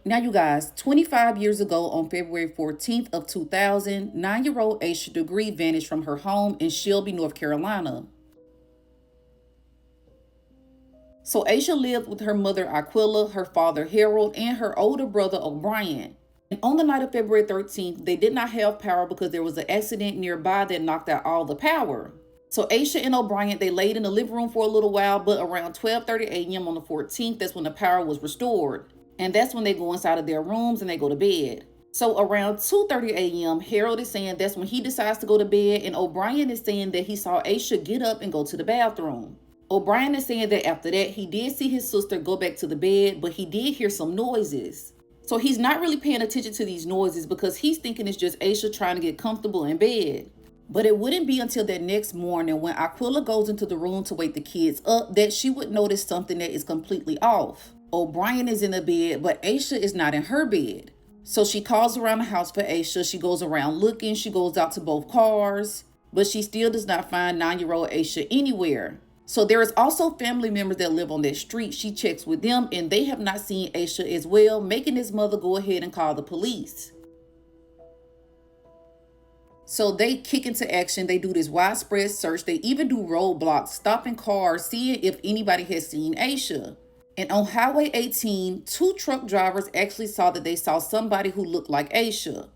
Now, you guys, 25 years ago on February 14th of 2000, 9-year-old Asha Degree vanished from her home in Shelby, North Carolina. So Asha lived with her mother Aquila, her father Harold, and her older brother O'Brien. And on the night of February 13th, they did not have power because there was an accident nearby that knocked out all the power. So Asha and O'Brien, they laid in the living room for a little while, but around 12:30 a.m. on the 14th, that's when the power was restored. And that's when they go inside of their rooms and they go to bed. So around 2:30 a.m., Harold is saying that's when he decides to go to bed, and O'Brien is saying that he saw Asha get up and go to the bathroom. O'Brien is saying that after that, he did see his sister go back to the bed, but he did hear some noises. So he's not really paying attention to these noises because he's thinking it's just Asha trying to get comfortable in bed. But it wouldn't be until that next morning when Aquila goes into the room to wake the kids up that she would notice something that is completely off. O'Brien is in the bed, but Asha is not in her bed. So she calls around the house for Asha. She goes around looking. She goes out to both cars, but she still does not find 9-year-old Asha anywhere. So there is also family members that live on that street. She checks with them and they have not seen Asha as well, making his mother go ahead and call the police. So they kick into action. They do this widespread search. They even do roadblocks, stopping cars, seeing if anybody has seen Asha. And on Highway 18, 2 truck drivers actually saw that they saw somebody who looked like Asha.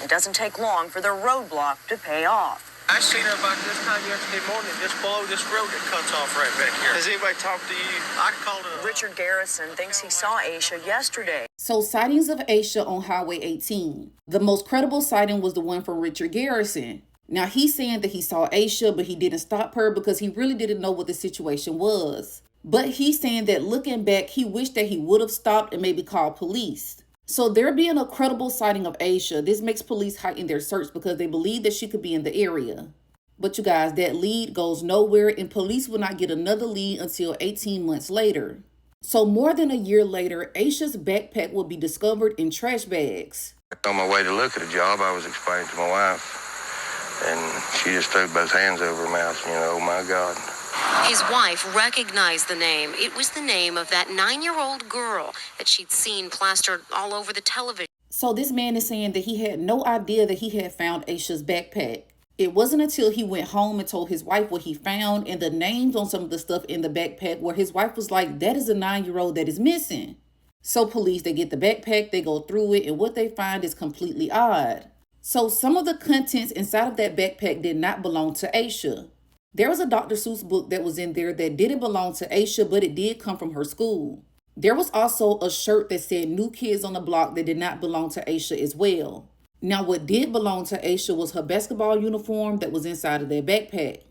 It doesn't take long for the roadblock to pay off. I seen her about this time yesterday morning, just below this road that cuts off right back here. Has anybody talked to you? I called her. Richard Garrison thinks he saw Asha yesterday. So sightings of Asha on Highway 18. The most credible sighting was the one from Richard Garrison. Now he's saying that he saw Asha, but he didn't stop her because he really didn't know what the situation was. But he's saying that looking back, he wished that he would have stopped and maybe called police. So there being a credible sighting of Asha, this makes police heighten their search because they believe that she could be in the area. But you guys, that lead goes nowhere and police will not get another lead until 18 months later. So more than a year later, Asha's backpack will be discovered in trash bags. On my way to look at a job, I was explaining to my wife, and she just threw both hands over her mouth, oh my God. His wife recognized the name. It was the name of that 9-year-old girl that she'd seen plastered all over the television. So this man is saying that he had no idea that he had found Asha's backpack. It wasn't until he went home and told his wife what he found and the names on some of the stuff in the backpack where his wife was like, that is a 9-year-old that is missing. So police, they get the backpack, they go through it, and what they find is completely odd. So some of the contents inside of that backpack did not belong to Asha. There was a Dr. Seuss book that was in there that didn't belong to Asha, but it did come from her school. There was also a shirt that said New Kids on the Block that did not belong to Asha as well. Now, what did belong to Asha was her basketball uniform that was inside of their backpack.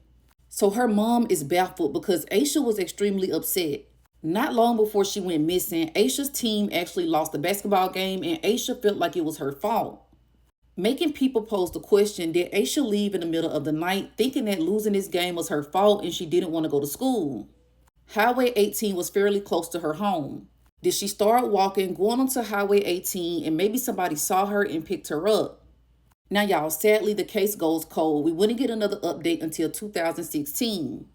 So her mom is baffled because Asha was extremely upset. Not long before she went missing, Asha's team actually lost the basketball game and Asha felt like it was her fault. Making people pose the question, did Asha leave in the middle of the night thinking that losing this game was her fault and she didn't want to go to school? Highway 18 was fairly close to her home. Did she start walking, going onto Highway 18, and maybe somebody saw her and picked her up? Now, y'all, sadly, the case goes cold. We wouldn't get another update until 2016.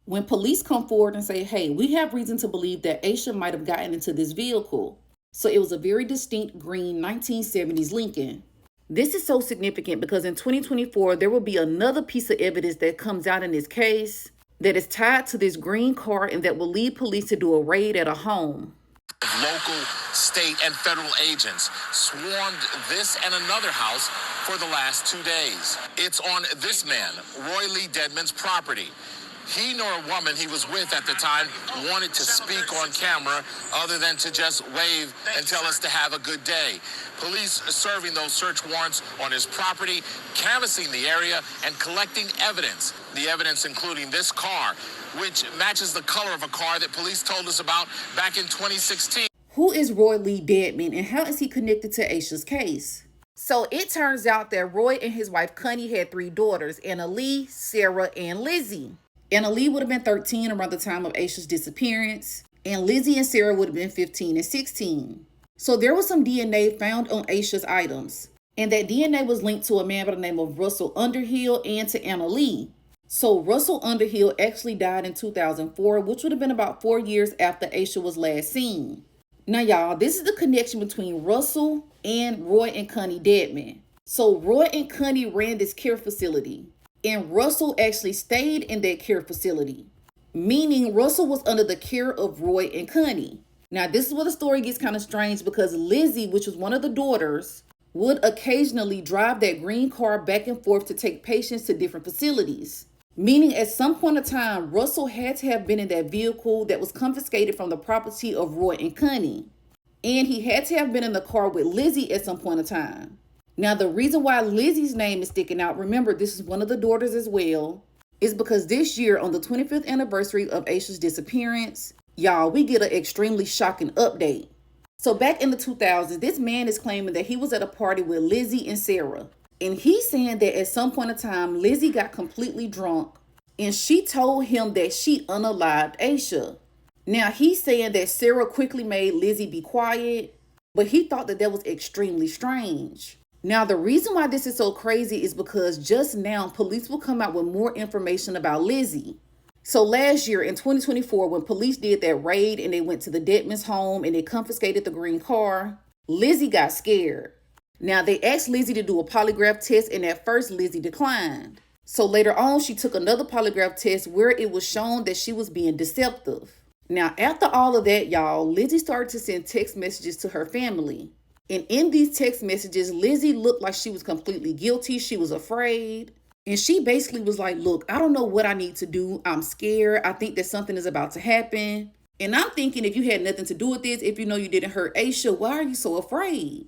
When police come forward and say, hey, we have reason to believe that Asha might have gotten into this vehicle. So it was a very distinct green 1970s Lincoln. This is so significant because in 2024, there will be another piece of evidence that comes out in this case that is tied to this green car and that will lead police to do a raid at a home. Local, state, and federal agents swarmed this and another house for the last 2 days. It's on this man, Roy Lee Dedman's property. He nor a woman he was with at the time wanted to speak on camera other than to just wave and tell us to have a good day. Police serving those search warrants on his property, canvassing the area, and collecting evidence. The evidence including this car, which matches the color of a car that police told us about back in 2016. Who is Roy Lee Dedman and how is he connected to Asha's case? So it turns out that Roy and his wife Connie had 3 daughters, Anna Lee, Sarah, and Lizzie. Anna Lee would have been 13 around the time of Asha's disappearance, and Lizzie and Sarah would have been 15 and 16. So there was some DNA found on Asha's items, and that DNA was linked to a man by the name of Russell Underhill and to Anna Lee. So Russell Underhill actually died in 2004, which would have been about 4 years after Asha was last seen. Now, y'all, this is the connection between Russell and Roy and Connie Dedman. So Roy and Connie ran this care facility, and Russell actually stayed in that care facility, meaning Russell was under the care of Roy and Connie. Now, this is where the story gets kind of strange because Lizzie, which was one of the daughters, would occasionally drive that green car back and forth to take patients to different facilities. Meaning at some point in time, Russell had to have been in that vehicle that was confiscated from the property of Roy and Connie. And he had to have been in the car with Lizzie at some point in time. Now, the reason why Lizzie's name is sticking out, remember, this is one of the daughters as well, is because this year on the 25th anniversary of Asha's disappearance, y'all, we get an extremely shocking update. So back in the 2000s, this man is claiming that he was at a party with Lizzie and Sarah. And he's saying that at some point in time, Lizzie got completely drunk and she told him that she unalived Asha. Now, he's saying that Sarah quickly made Lizzie be quiet, but he thought that was extremely strange. Now, the reason why this is so crazy is because just now, police will come out with more information about Lizzie. So last year in 2024, when police did that raid and they went to the Dedman's home and they confiscated the green car, Lizzie got scared. Now, they asked Lizzie to do a polygraph test, and at first Lizzie declined. So later on, she took another polygraph test where it was shown that she was being deceptive. Now, after all of that, y'all, Lizzie started to send text messages to her family. And in these text messages, Lizzie looked like she was completely guilty. She was afraid. And she basically was like, look, I don't know what I need to do. I'm scared. I think that something is about to happen. And I'm thinking, if you had nothing to do with this, if you know you didn't hurt Asha, why are you so afraid?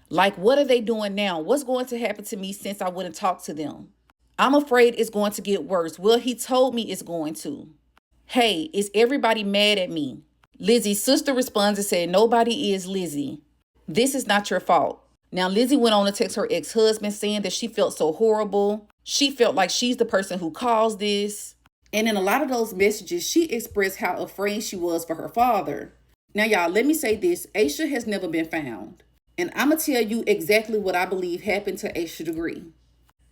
Like, what are they doing now? What's going to happen to me since I wouldn't talk to them? I'm afraid it's going to get worse. Well, he told me it's going to. Hey, is everybody mad at me? Lizzie's sister responds and said, nobody is, Lizzie. This is not your fault. Now, Lizzie went on to text her ex-husband saying that she felt so horrible. She felt like she's the person who caused this. And in a lot of those messages, she expressed how afraid she was for her father. Now, y'all, let me say this. Asha has never been found. And I'm going to tell you exactly what I believe happened to Asha Degree.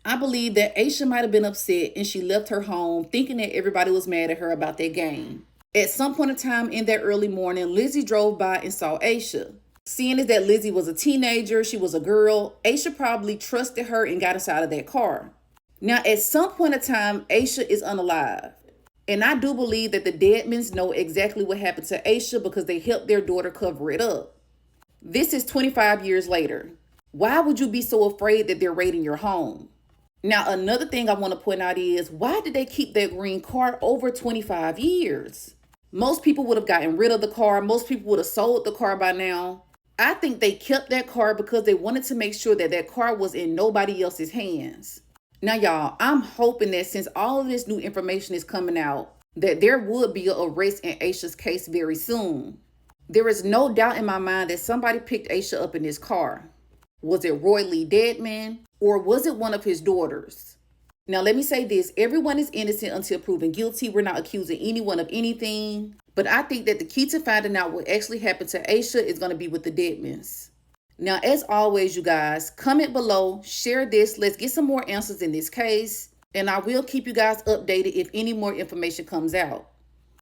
I believe that Asha might have been upset and she left her home thinking that everybody was mad at her about that game. At some point in time in that early morning, Lizzie drove by and saw Asha. Seeing as that Lizzie was a teenager, she was a girl, Asha probably trusted her and got inside of that car. Now, at some point in time, Asha is unalived. And I do believe that the Dedmans know exactly what happened to Asha because they helped their daughter cover it up. This is 25 years later. Why would you be so afraid that they're raiding your home? Now, another thing I want to point out is, why did they keep that green car over 25 years? Most people would have gotten rid of the car. Most people would have sold the car by now. I think they kept that car because they wanted to make sure that that car was in nobody else's hands. Now, y'all, I'm hoping that since all of this new information is coming out, that there would be an arrest in Asha's case very soon. There is no doubt in my mind that somebody picked Asha up in this car. Was it Roy Lee Dedman or was it one of his daughters? Now, let me say this. Everyone is innocent until proven guilty. We're not accusing anyone of anything. But I think that the key to finding out what actually happened to Asha is going to be with the Dedmans. Now, as always, you guys, comment below, share this. Let's get some more answers in this case. And I will keep you guys updated if any more information comes out.